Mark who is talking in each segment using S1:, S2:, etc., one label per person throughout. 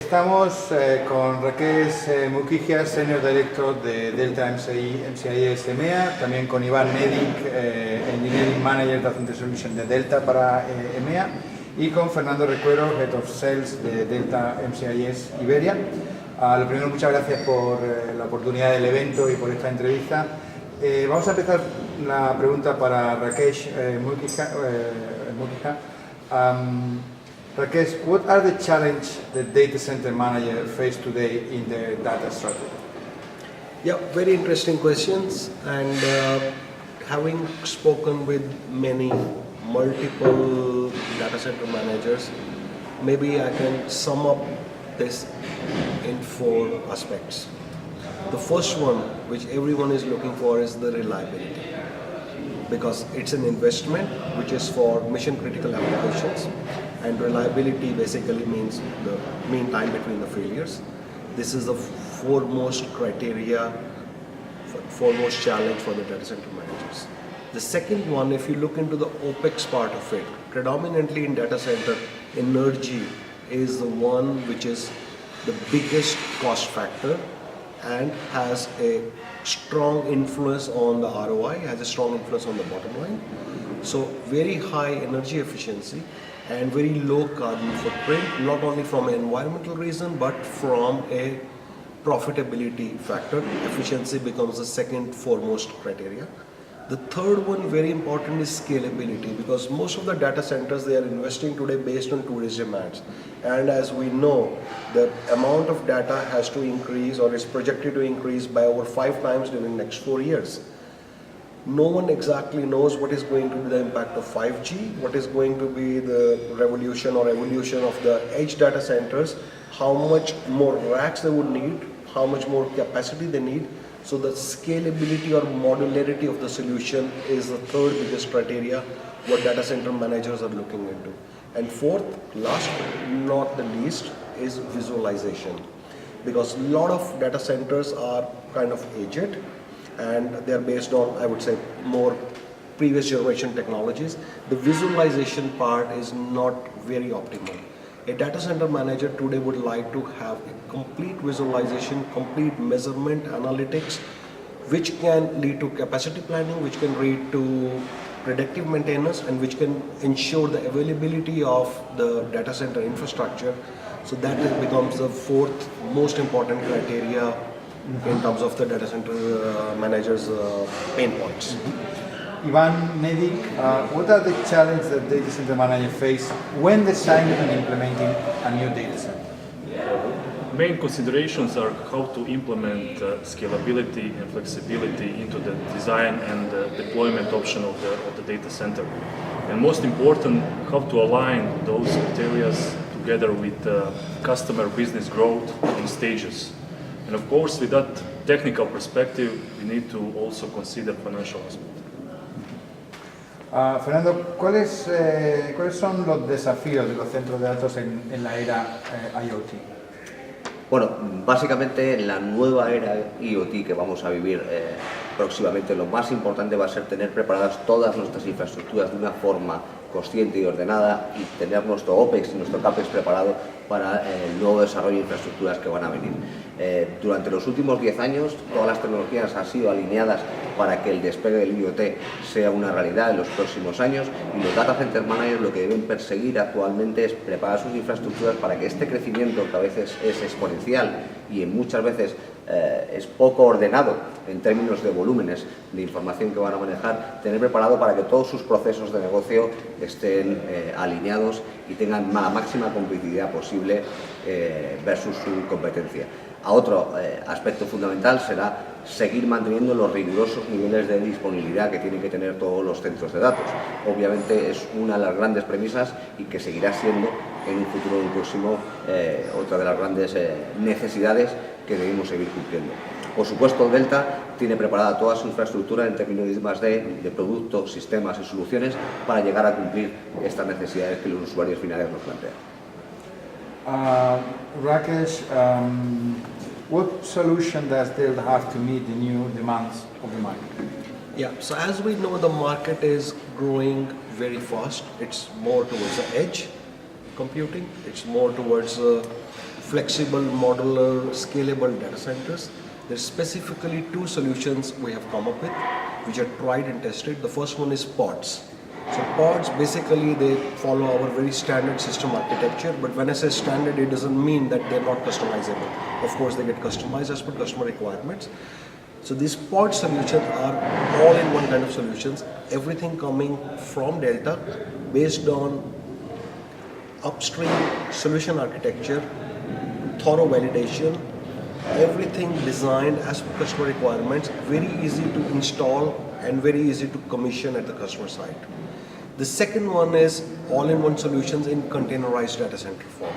S1: Estamos con Rakesh Mukhija, Senior Director de Delta MCIS EMEA, también con Iván Nedic, Engineering Manager de Centros Solution de Delta para EMEA, y con Fernando Recuero, Head of Sales de Delta MCIS Iberia. Lo primero, muchas gracias por la oportunidad del evento y por esta entrevista. Vamos a empezar la pregunta para Rakesh Mukhija. Rakesh, what are the challenges that data center manager face today in their data strategy?
S2: Yeah, very interesting questions. And having spoken with many multiple data center managers, maybe I can sum up this in 4 aspects. The first one, which everyone is looking for, is the reliability, because it's an investment which is for mission critical applications, and reliability basically means the mean time between the failures. This is the foremost criteria, foremost challenge for the data center managers. The second one, if you look into the OPEX part of it, predominantly in data center, energy is the one which is the biggest cost factor and has a strong influence on the ROI, has a strong influence on the bottom line. So very high energy efficiency and very low carbon footprint, not only from an environmental reason but from a profitability factor. Efficiency becomes the second foremost criteria. The third one, very important, is scalability, because most of the data centers, they are investing today based on today's demands. And as we know, the amount of data has to increase, or is projected to increase, by over 5 times during the next 4 years. No one exactly knows what is going to be the impact of 5G, what is going to be the revolution or evolution of the edge data centers, how much more racks they would need, how much more capacity they need. So the scalability or modularity of the solution is the third biggest criteria what data center managers are looking into. And fourth, last but not the least, is visualization, because a lot of data centers are kind of aged and they are based on, I would say, more previous generation technologies. The visualization part is not very optimal. A data center manager today would like to have a complete visualization, complete measurement, analytics, which can lead to capacity planning, which can lead to predictive maintenance, and which can ensure the availability of the data center infrastructure. So that becomes the fourth most important criteria in terms of the data center managers' pain points.
S1: Iván, Nedic, what are the challenges that data center managers face when designing and implementing a new data center?
S3: Main considerations are how to implement scalability and flexibility into the design and deployment option of the data center. And most important, how to align those criteria together with customer business growth in stages. And of course, with that technical perspective, we need to also consider financial aspects.
S1: Fernando, ¿cuáles son los desafíos de los centros de datos en la era IoT?
S4: Bueno, básicamente en la nueva era IoT que vamos a vivir próximamente, lo más importante va a ser tener preparadas todas nuestras infraestructuras de una forma consciente y ordenada, y tener nuestro OPEX y nuestro CAPEX preparado para el nuevo desarrollo de infraestructuras que van a venir. Durante los últimos 10 años, todas las tecnologías han sido alineadas para que el despegue del IoT sea una realidad en los próximos años, y los data center managers lo que deben perseguir actualmente es preparar sus infraestructuras para que este crecimiento, que a veces es exponencial y muchas veces es poco ordenado en términos de volúmenes de información que van a manejar, tener preparado para que todos sus procesos de negocio estén alineados y tengan la máxima competitividad posible versus su competencia. Otro aspecto fundamental será seguir manteniendo los rigurosos niveles de disponibilidad que tienen que tener todos los centros de datos. Obviamente es una de las grandes premisas y que seguirá siendo en un futuro muy próximo otra de las grandes necesidades que debemos seguir cumpliendo. Por supuesto, Delta tiene preparada toda su infraestructura en términos de productos, sistemas y soluciones para llegar a cumplir estas necesidades que los usuarios finales nos plantean.
S1: Rakesh, what solution does Delta have to meet the new demands of the market?
S2: Yeah, so as we know, the market is growing very fast. It's more towards the edge computing. It's more towards flexible, modular, scalable data centers. There's specifically two solutions we have come up with, which are tried and tested. The first one is pods. So pods, basically they follow our very standard system architecture, but when I say standard, it doesn't mean that they're not customizable. Of course, they get customized as per customer requirements. So these pod solutions are all-in-one kind of solutions, everything coming from Delta based on upstream solution architecture, thorough validation, everything designed as per customer requirements, very easy to install and very easy to commission at the customer site. The second one is all-in-one solutions in containerized data center form,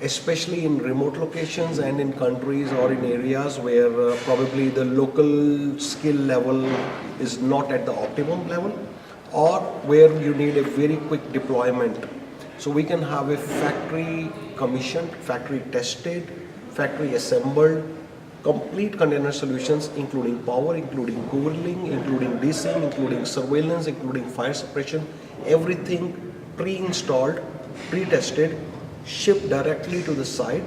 S2: especially in remote locations and in countries or in areas where probably the local skill level is not at the optimum level, or where you need a very quick deployment. So we can have a factory commissioned, factory tested, factory assembled, complete container solutions including power, including cooling, including DC, including surveillance, including fire suppression, everything pre-installed, pre-tested, shipped directly to the site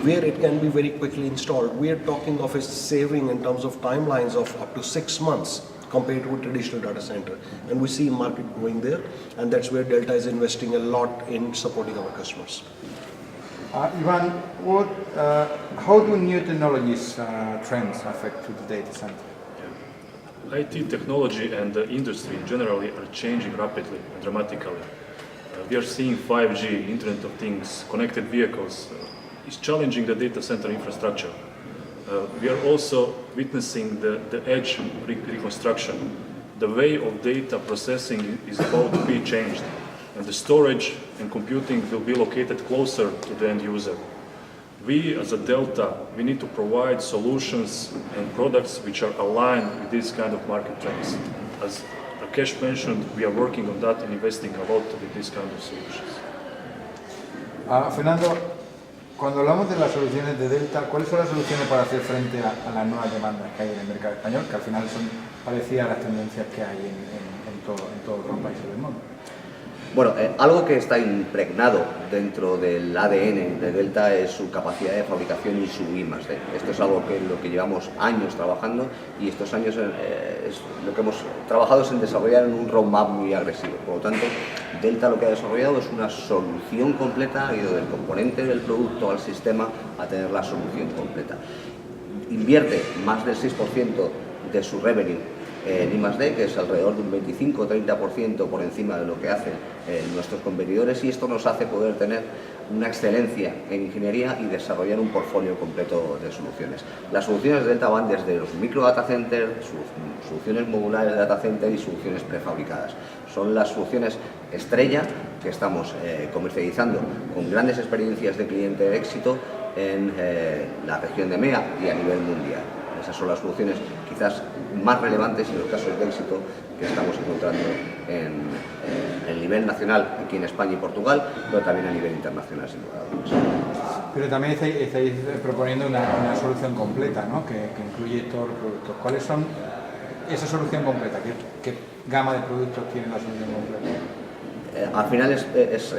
S2: where it can be very quickly installed. We are talking of a saving in terms of timelines of up to 6 months compared to a traditional data center. And we see market growing there, and that's where Delta is investing a lot in supporting our customers.
S1: Iván, how do new technologies trends affect to the data center?
S3: IT technology and the industry generally are changing rapidly and dramatically. We are seeing 5G, Internet of Things, connected vehicles is challenging the data center infrastructure. We are also witnessing the edge reconstruction. The way of data processing is about to be changed, and the storage and computing will be located closer to the end user. We, as a Delta, we need to provide solutions and products which are aligned with these kind of market trends. As Rakesh mentioned, we are working on that and investing a lot with these kind of solutions.
S1: Fernando, cuando hablamos de las soluciones de Delta, ¿cuáles son las soluciones para hacer frente a las nuevas demandas que hay en el mercado español, que al final son parecidas a las tendencias que hay en todos los países del mundo?
S4: Bueno, algo que está impregnado dentro del ADN de Delta es su capacidad de fabricación y su I+D. Esto es algo que lo que llevamos años trabajando, y estos años es lo que hemos trabajado es en desarrollar en un roadmap muy agresivo. Por lo tanto, Delta lo que ha desarrollado es una solución completa, ha ido del componente del producto al sistema a tener la solución completa. Invierte más del 6% de su revenue en I+D, que es alrededor de un 25-30% por encima de lo que hacen nuestros competidores, y esto nos hace poder tener una excelencia en ingeniería y desarrollar un portfolio completo de soluciones. Las soluciones de Delta van desde los micro data centers, soluciones modulares de data center y soluciones prefabricadas. Son las soluciones estrella que estamos comercializando con grandes experiencias de cliente de éxito en la región de EMEA y a nivel mundial. Esas son las soluciones quizás más relevantes en los casos de éxito que estamos encontrando en el nivel nacional aquí en España y Portugal, pero también a nivel internacional, sin lugar a dudas.
S1: Pero también estáis proponiendo una solución completa, ¿no? que incluye todos los productos. ¿Cuáles son esa solución completa? ¿Qué gama de productos tiene la solución completa?
S4: Al final es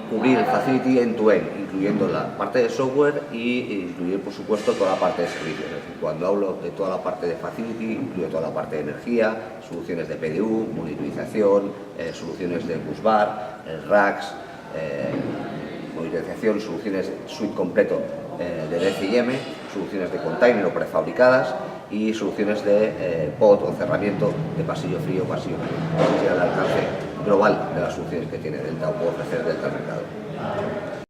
S4: cubrir el facility end-to-end, incluyendo la parte de software y incluir, por supuesto, toda la parte de servicios. Es decir, cuando hablo de toda la parte de facility, incluyo toda la parte de energía, soluciones de PDU, monitorización, soluciones de busbar, racks, monitorización, soluciones suite completo de DCIM, soluciones de container o prefabricadas y soluciones de pod o cerramiento de pasillo frío, pasillo caliente. Ese es el alcance global de las soluciones que tiene Delta o puede ofrecer Delta al mercado.